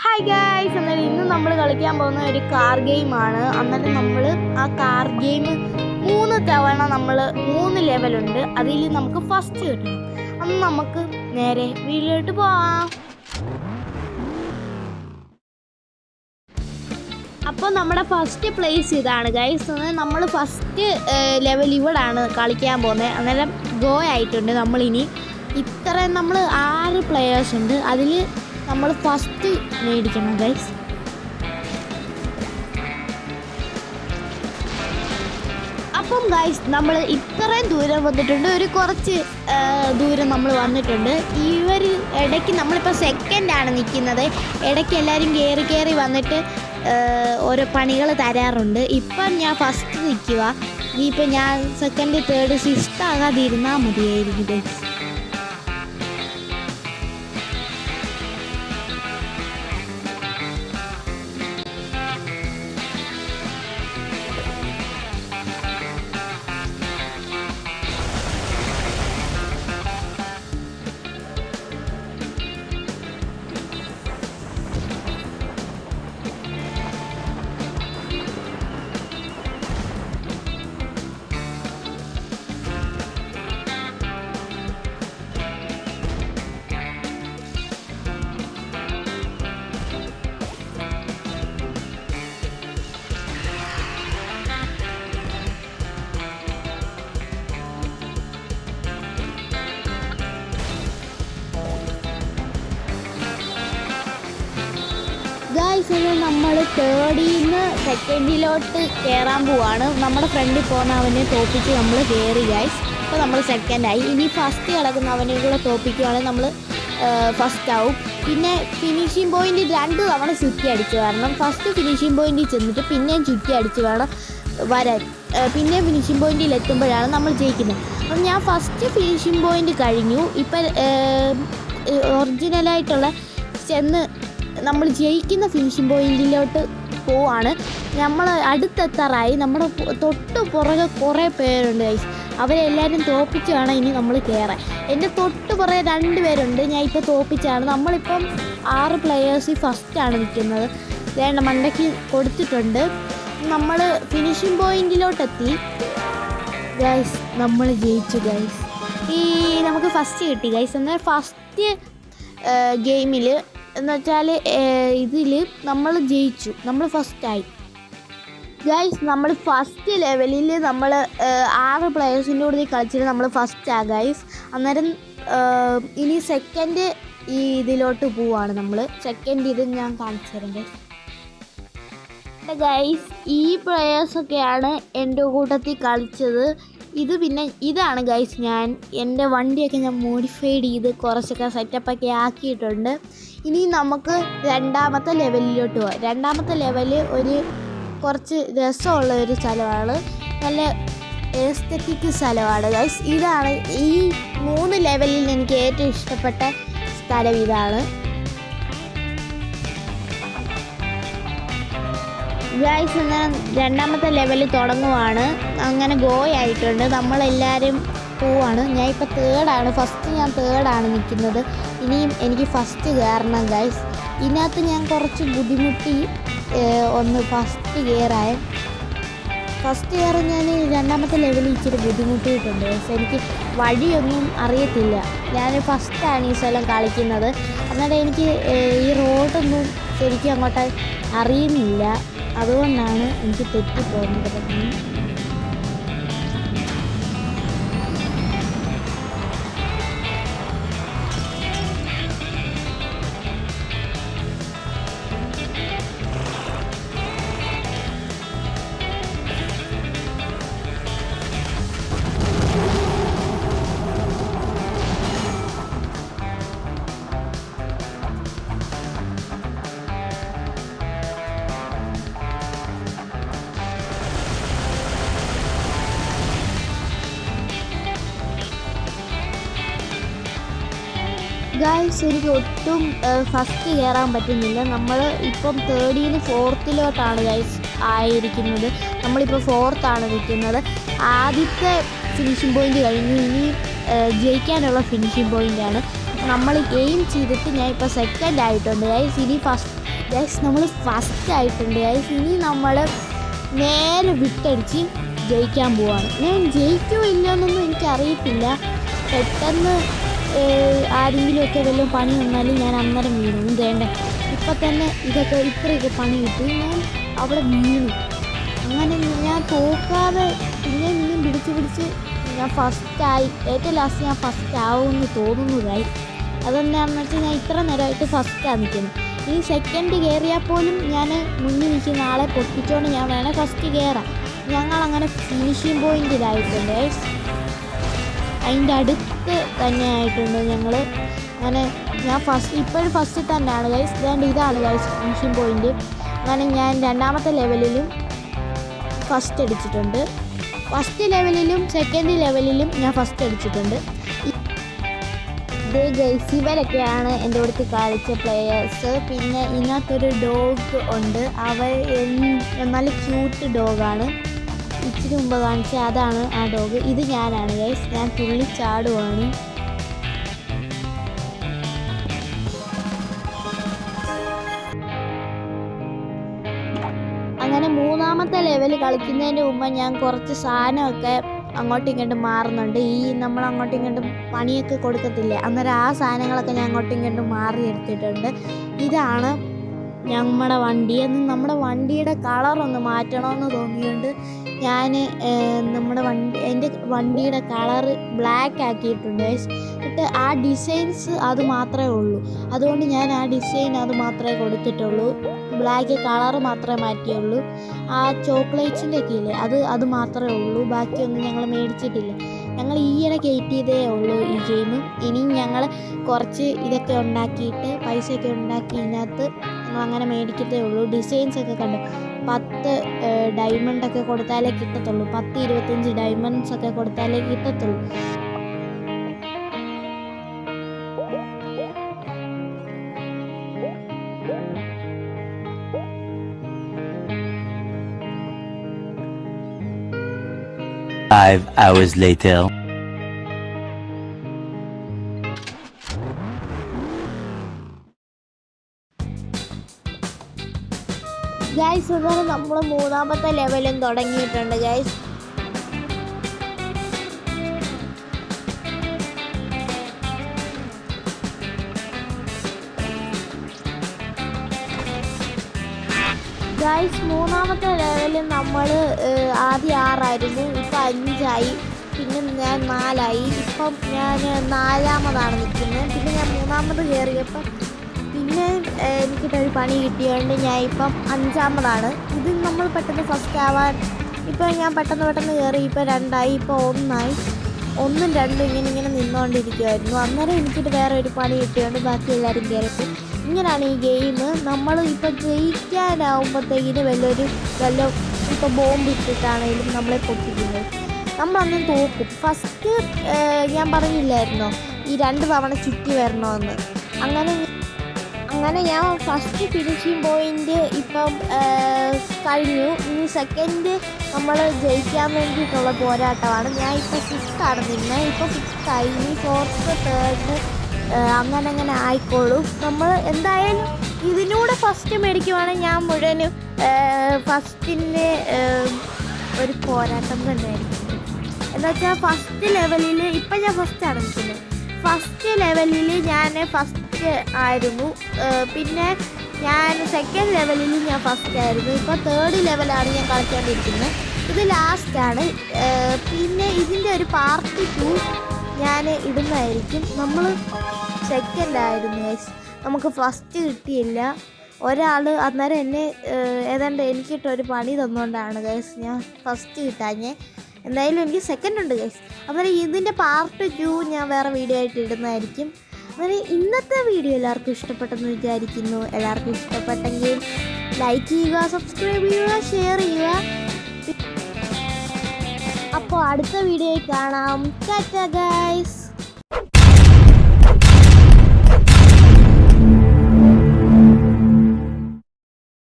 Hi guys, അന്നേരം ഇന്ന് നമ്മൾ കളിക്കാൻ പോകുന്ന ഒരു കാർ ഗെയിമാണ്. അന്നേരം നമ്മൾ ആ കാർ ഗെയിം 3 തവണ നമ്മൾ 3 ലെവലുണ്ട്. അതിൽ നമുക്ക് ഫസ്റ്റ് കിട്ടണം. അന്ന് നമുക്ക് നേരെ വീട്ടിലോട്ട് പോവാം. അപ്പോൾ നമ്മുടെ ഫസ്റ്റ് പ്ലേസ് ഇതാണ് ഗൈസ്. നമ്മൾ ഫസ്റ്റ് ലെവൽ ഇവിടാണ് കളിക്കാൻ പോകുന്നത്. അന്നേരം ഗോ ആയിട്ടുണ്ട്. നമ്മളിനി ഇത്രയും നമ്മൾ 6 പ്ലെയേഴ്സ് ഉണ്ട്. അതിൽ നമ്മൾ ഫസ്റ്റ് മേടിക്കണം ഗൈസ്. അപ്പം ഗൈസ് നമ്മൾ ഇത്രയും ദൂരം വന്നിട്ടുണ്ട്. ഒരു കുറച്ച് ദൂരം നമ്മൾ വന്നിട്ടുണ്ട്. ഇവർ ഇടയ്ക്ക് നമ്മളിപ്പോൾ സെക്കൻഡാണ് നിൽക്കുന്നത്. ഇടയ്ക്ക് എല്ലാവരും കയറി വന്നിട്ട് ഓരോ പണികൾ തരാറുണ്ട്. ഇപ്പം ഞാൻ ഫസ്റ്റ് നിൽക്കുക. ഇനിയിപ്പോൾ ഞാൻ സെക്കൻഡ് തേർഡ് സിക്സ്ത് ആകാതിരുന്നാൽ മതിയായിരുന്നു ഗൈസ്. ഗൈസ്, നമ്മൾ തേർഡിൽ നിന്ന് സെക്കൻഡിലോട്ട് കയറാൻ പോവാണ്. നമ്മുടെ ഫ്രണ്ടിൽ പോകുന്നവനെ തോപ്പിച്ച് നമ്മൾ കയറി ഗൈസ്. ഇപ്പോൾ നമ്മൾ സെക്കൻഡായി. ഇനി ഫസ്റ്റ് കിടക്കുന്നവനെ കൂടെ തോപ്പിക്കുകയാണെങ്കിൽ നമ്മൾ ഫസ്റ്റ് ആവും. പിന്നെ ഫിനിഷിംഗ് പോയിൻ്റ് 2 തവണ ചുറ്റി അടിച്ച് വരണം. ഫസ്റ്റ് ഫിനിഷിംഗ് പോയിൻറ്റിൽ ചെന്നിട്ട് പിന്നെയും ചുറ്റി അടിച്ച് വേണം വരാൻ. പിന്നെ ഫിനിഷിംഗ് പോയിൻറ്റിൽ എത്തുമ്പോഴാണ് നമ്മൾ ജയിക്കുന്നത്. അപ്പം ഞാൻ ഫസ്റ്റ് ഫിനിഷിംഗ് പോയിൻ്റ് കഴിഞ്ഞു. ഇപ്പം ഒറിജിനലായിട്ടുള്ള ചെന്ന് നമ്മൾ ജയിക്കുന്ന ഫിനിഷിംഗ് പോയിൻറ്റിലോട്ട് പോവാണ്. നമ്മൾ അടുത്തെത്താറായി. നമ്മുടെ തൊട്ട് പുറകെ കുറേ പേരുണ്ട് ഗൈസ്. അവരെല്ലാവരും തോപ്പിച്ച് വേണം ഇനി നമ്മൾ കയറാൻ. എൻ്റെ തൊട്ട് പുറകെ 2 പേരുണ്ട്. ഞാൻ ഇപ്പോൾ തോപ്പിച്ചാണ്. നമ്മളിപ്പം 6 പ്ലെയേഴ്സ് ഫസ്റ്റാണ് നിൽക്കുന്നത്. വേണ്ട മണ്ടയ്ക്ക് കൊടുത്തിട്ടുണ്ട്. നമ്മൾ ഫിനിഷിംഗ് പോയിൻറ്റിലോട്ടെത്തി ഗൈസ്. നമ്മൾ ജയിച്ചു ഗൈസ്. നമുക്ക് ഫസ്റ്റ് കിട്ടി ഗൈസ്. എന്നാൽ ഫസ്റ്റ് ഗെയിമിൽ എന്ന് വെച്ചാൽ ഇതിൽ നമ്മൾ ജയിച്ചു. നമ്മൾ ഫസ്റ്റായി ഗൈസ്. നമ്മൾ ഫസ്റ്റ് ലെവലിൽ നമ്മൾ 6 പ്ലെയേഴ്സിൻ്റെ കൂടെ കളിച്ചിട്ട് നമ്മൾ ഫസ്റ്റാണ് ഗൈസ്. അന്നേരം ഇനി സെക്കൻഡ് ഇതിലോട്ട് പോവാണ്. നമ്മൾ സെക്കൻഡ് ഇത് ഞാൻ കാണിച്ചു തരാം ഗൈസ്. ഈ പ്ലെയേഴ്സൊക്കെയാണ് എൻ്റെ കൂട്ടത്തിൽ കളിച്ചത്. ഇത് പിന്നെ ഇതാണ് ഗൈസ്. ഞാൻ എൻ്റെ വണ്ടിയൊക്കെ ഞാൻ മോഡിഫൈഡ് ചെയ്ത് കുറച്ചൊക്കെ സെറ്റപ്പൊക്കെ ആക്കിയിട്ടുണ്ട്. ഇനി നമുക്ക് 2ാമത്തെ ലെവലിലോട്ട് പോകാം. 2ാമത്തെ ലെവല് ഒരു കുറച്ച് രസമുള്ള ഒരു സ്ഥലമാണ്. നല്ല എസ്തെറ്റിക് സ്ഥലമാണ് ഗൈസ്. ഇതാണ് ഈ 3 ലെവലിൽ എനിക്ക് ഏറ്റവും ഇഷ്ടപ്പെട്ട സ്ഥലം ഇതാണ് ഗൈസ്. എന്നാൽ 2ാമത്തെ ലെവൽ തുടങ്ങുവാണ്. അങ്ങനെ ഗോ ആയിട്ടുണ്ട്. നമ്മളെല്ലാവരും പോവാണ്. ഞാൻ ഇപ്പോൾ തേർഡാണ്. ഫസ്റ്റ് ഞാൻ തേർഡാണ് നിൽക്കുന്നത്. ഇനിയും എനിക്ക് ഫസ്റ്റ് കയറണം ഗൈസ്. ഇതിനകത്ത് ഞാൻ കുറച്ച് ബുദ്ധിമുട്ടി ഒന്ന് ഫസ്റ്റ് കയറാൻ. ഫസ്റ്റ് കയറാൻ ഞാൻ 2ാമത്തെ ലെവലിൽ ഇച്ചിരി ബുദ്ധിമുട്ടിയിട്ടുണ്ട് ഗൈസ്. എനിക്ക് വഴിയൊന്നും അറിയത്തില്ല. ഞാൻ ഫസ്റ്റാണ് ഈ സ്ഥലം കളിക്കുന്നത്. അന്നേരം എനിക്ക് ഈ റോഡൊന്നും ശരിക്കും അങ്ങോട്ട് അറിയുന്നില്ല. അതുകൊണ്ടാണ് എനിക്ക് തെറ്റിപ്പോകുന്നത്. ഗൈസ്, എനിക്ക് ഒട്ടും ഫസ്റ്റ് കയറാൻ പറ്റുന്നില്ല. നമ്മൾ ഇപ്പം തേർഡിൽ നിന്ന് ഫോർത്തിലോട്ടാണ് ഗൈസ് ആയിരിക്കുന്നത്. നമ്മളിപ്പോൾ ഫോർത്താണ് നിൽക്കുന്നത്. ആദ്യത്തെ ഫിനിഷിംഗ് പോയിൻ്റ് കഴിഞ്ഞു. ഇനി ജയിക്കാനുള്ള ഫിനിഷിംഗ് പോയിൻ്റാണ്. നമ്മൾ ഗെയിം ചെയ്തിട്ട് ഞാൻ ഇപ്പോൾ സെക്കൻഡ് ആയിട്ടുണ്ട് ഗൈസ്. ഇനി ഗൈസ് നമ്മൾ ഫസ്റ്റ് ആയിട്ടുണ്ട് ഗൈസ്. ഇനി നമ്മൾ നേരെ വിട്ടടിച്ച് ജയിക്കാൻ പോവാണ്. ഞാൻ ജയിക്കുമോ ഇല്ലയെന്നൊന്നും എനിക്കറിയത്തില്ല. പെട്ടെന്ന് ആരെങ്കിലുമൊക്കെ വല്ലതും പണി വന്നാലും ഞാൻ അന്നേരം വീണു. വേണ്ട ഇപ്പം തന്നെ ഇത്രയൊക്കെ പണി കിട്ടി, ഞാൻ അവിടെ വീണു. അങ്ങനെ ഞാൻ തോക്കാതെ പിന്നെയും പിടിച്ച് ഞാൻ ഫസ്റ്റായി. ഏറ്റവും ലാസ്റ്റ് ഞാൻ ഫസ്റ്റ് ആവുമെന്ന് തോന്നുന്നതായി. അതെന്താണെന്ന് വെച്ചാൽ ഞാൻ ഇത്ര നേരമായിട്ട് ഫസ്റ്റാണ് നിൽക്കുന്നത്. ഇനി സെക്കൻഡ് കയറിയാൽ പോലും ഞാൻ മുന്നിൽ നിൽക്കുന്ന ആളെ പൊട്ടിച്ചുകൊണ്ട് ഞാൻ വേണേൽ ഫസ്റ്റ് കയറാം. ഞങ്ങളങ്ങനെ ഫിനിഷിംഗ് പോയിൻറ്റിലായിട്ടുണ്ട് ഗൈസ്. അതിൻ്റെ അടുത്ത് തന്നെ ആയിട്ടുണ്ട് ഞങ്ങൾ. അങ്ങനെ ഞാൻ ഇപ്പോഴും ഫസ്റ്റ് തന്നെയാണ് ഗൈസ്. ഇതാണ് ഗൈസ് ഫിനിഷിംഗ് പോയിൻറ്റ്. അങ്ങനെ ഞാൻ രണ്ടാമത്തെ ലെവലിലും ഫസ്റ്റ് അടിച്ചിട്ടുണ്ട്. ഫസ്റ്റ് ലെവലിലും സെക്കൻഡ് ലെവലിലും ഞാൻ ഫസ്റ്റ് അടിച്ചിട്ടുണ്ട്. ഇത് ഗൈസ് ഇവരൊക്കെയാണ് എൻ്റെ അടുത്ത് കളിച്ച പ്ലെയേഴ്സ്. പിന്നെ ഇതിനകത്തൊരു ഡോഗ് ഉണ്ട്. നല്ല ക്യൂട്ട് ഡോഗാണ്. ഇച്ചിരി മുമ്പ് കാണിച്ച അതാണ് ആ ഡോഗ്. ഇത് ഞാനാണ് ഗൈസ്. ഞാൻ തുള്ളിച്ചാടുവാണ്. അങ്ങനെ മൂന്നാമത്തെ ലെവൽ കളിക്കുന്നതിന് മുമ്പ് ഞാൻ കുറച്ച് സാധനമൊക്കെ അങ്ങോട്ടും ഇങ്ങോട്ടും മാറുന്നുണ്ട്. നമ്മൾ അങ്ങോട്ടും ഇങ്ങോട്ടും പണിയൊക്കെ കൊടുക്കത്തില്ലേ, അന്നേരം ആ സാധനങ്ങളൊക്കെ ഞാൻ അങ്ങോട്ടും ഇങ്ങോട്ടും മാറി എടുത്തിട്ടുണ്ട്. ഇതാണ് നമ്മുടെ വണ്ടി. നമ്മുടെ വണ്ടിയുടെ കളറൊന്ന് മാറ്റണമെന്ന് തോന്നിയുണ്ട് ഞാൻ എൻ്റെ വണ്ടിയുടെ കളറ് ബ്ലാക്ക് ആക്കിയിട്ടുണ്ട്. എന്നിട്ട് ആ ഡിസൈൻസ് അത് മാത്രമേ ഉള്ളൂ. അതുകൊണ്ട് ഞാൻ ആ ഡിസൈൻ അത് മാത്രമേ കൊടുത്തിട്ടുള്ളൂ. ബ്ലാക്ക് കളറ് മാത്രമേ മാറ്റിയുള്ളൂ. ആ ചോക്ലേറ്റ്സിൻ്റെ ഒക്കെ ഇല്ലേ അത് മാത്രമേ ഉള്ളൂ. ബാക്കിയൊന്നും ഞങ്ങൾ മേടിച്ചിട്ടില്ല. ഞങ്ങൾ ഈയിടെ കയറ്റിയതേ ഉള്ളൂ ഈ ഗെയിം. ഇനിയും ഞങ്ങൾ കുറച്ച് ഇതൊക്കെ ഉണ്ടാക്കിയിട്ട് പൈസയൊക്കെ ഉണ്ടാക്കി ഇതിനകത്ത് ഞങ്ങൾ അങ്ങനെ മേടിക്കത്തേ ഉള്ളൂ. ഡിസൈൻസൊക്കെ കണ്ട് 10 ഡയമണ്ടൊക്കെ കൊടുത്താലേ കിട്ടത്തുള്ളൂ. 10-25 ഡയമണ്ട്സൊക്കെ കൊടുത്താലേ കിട്ടത്തുള്ളൂ. Five hours later. ഗൈസ് അതാണ് നമ്മൾ മൂന്നാമത്തെ ലെവലും തുടങ്ങിയിട്ടുണ്ട് ഗൈസ്. മൂന്നാമത്തെ ലെവലിൽ നമ്മൾ ആദ്യം 6 ആയിരുന്നു, ഇപ്പം 5 ആയി. പിന്നെ ഞാൻ 4 ആയി. ഇപ്പം ഞാൻ 4ാമതാണ് നിൽക്കുന്നത്. പിന്നെ ഞാൻ 3ാമത് കയറിയപ്പം പിന്നെ എനിക്കിട്ടൊരു പണി കിട്ടിയതുകൊണ്ട് ഞാൻ ഇപ്പം 5ാമതാണ്. ഇത് നമ്മൾ പെട്ടെന്ന് ഫസ്റ്റ് ആവാൻ ഇപ്പം ഞാൻ പെട്ടെന്ന് കയറി. ഇപ്പം 2 ആയി, ഇപ്പോൾ 1 ആയി. 1ഉം 2ഉം ഇങ്ങനെ നിന്നുകൊണ്ടിരിക്കുമായിരുന്നു. അന്നേരം എനിക്കിട്ട് വേറെ ഒരു പണി കിട്ടിയതുകൊണ്ട് ബാക്കി എല്ലാവരും കയറിയിട്ട് ഇങ്ങനെയാണ് ഈ ഗെയിം. നമ്മൾ ഇപ്പം ജയിക്കാനാവുമ്പോഴത്തേക്കിന് വല്ല ഇപ്പോൾ ബോംബ് ഇട്ടിട്ടാണെങ്കിലും നമ്മളെ പൊട്ടിക്കുന്നത്. നമ്മളന്നും തോക്കും. ഫസ്റ്റ് ഞാൻ പറഞ്ഞില്ലായിരുന്നോ ഈ 2 തവണ ചുറ്റി വരണമെന്ന്. അങ്ങനെ ഞാൻ ഫസ്റ്റ് ഫിനിഷിംഗ് പോയിൻ്റ് ഇപ്പം കഴിഞ്ഞു. ഇനി സെക്കൻഡ് നമ്മൾ ജയിക്കാൻ വേണ്ടിയിട്ടുള്ള പോരാട്ടമാണ്. ഞാൻ ഇപ്പോൾ 5ാണ് നിന്നത്. ഇപ്പോൾ 5ആയി. ഇനി 4th 3rd അങ്ങനെ ആയിക്കോളും. നമ്മൾ എന്തായാലും ഇതിനൂടെ ഫസ്റ്റ് മേടിക്കുവാണെങ്കിൽ ഞാൻ മുഴുവനും ഫസ്റ്റിൻ്റെ ഒരു പോരാട്ടം തന്നെയായിരിക്കും. എന്താ വെച്ചാൽ ഫസ്റ്റ് ലെവലിൽ ഇപ്പം ഞാൻ ഫസ്റ്റാണ് നിൽക്കുന്നത്. ഫസ്റ്റ് ലെവലിൽ ഞാൻ ഫസ്റ്റ് ആയിരുന്നു. പിന്നെ ഞാൻ സെക്കൻഡ് ലെവലിൽ ഞാൻ ഫസ്റ്റ് ആയിരുന്നു. ഇപ്പോൾ 3rd ലെവലാണ് ഞാൻ കളിച്ചുകൊണ്ടിരിക്കുന്നത്. ഇത് ലാസ്റ്റാണ്. പിന്നെ ഇതിൻ്റെ ഒരു പാർട്ട് 2 ഞാൻ ഇടുന്നതായിരിക്കും. നമ്മൾ സെക്കൻഡായിരുന്നു ഗൈസ്. നമുക്ക് ഫസ്റ്റ് കിട്ടിയില്ല. ഒരാൾ അന്നേരം എന്നെ ഏതാണ്ട് എനിക്കിട്ടൊരു പണി തന്നുകൊണ്ടാണ് ഗൈസ് ഞാൻ ഫസ്റ്റ് കിട്ടാഞ്ഞേ. എന്തായാലും എനിക്ക് സെക്കൻഡ് ഉണ്ട് ഗൈസ്. അന്നേരം ഇതിൻ്റെ പാർട്ട് 2 ഞാൻ വേറെ വീഡിയോ ആയിട്ട് ഇടുന്നതായിരിക്കും. അന്നേരം ഇന്നത്തെ വീഡിയോ എല്ലാവർക്കും ഇഷ്ടപ്പെട്ടെന്ന് വിചാരിക്കുന്നു. എല്ലാവർക്കും ഇഷ്ടപ്പെട്ടെങ്കിൽ ലൈക്ക് ചെയ്യുക, സബ്സ്ക്രൈബ് ചെയ്യുക, ഷെയർ ചെയ്യുക. അപ്പോൾ അടുത്ത വീഡിയോയിൽ കാണാം. ടാറ്റാ ഗൈസ്.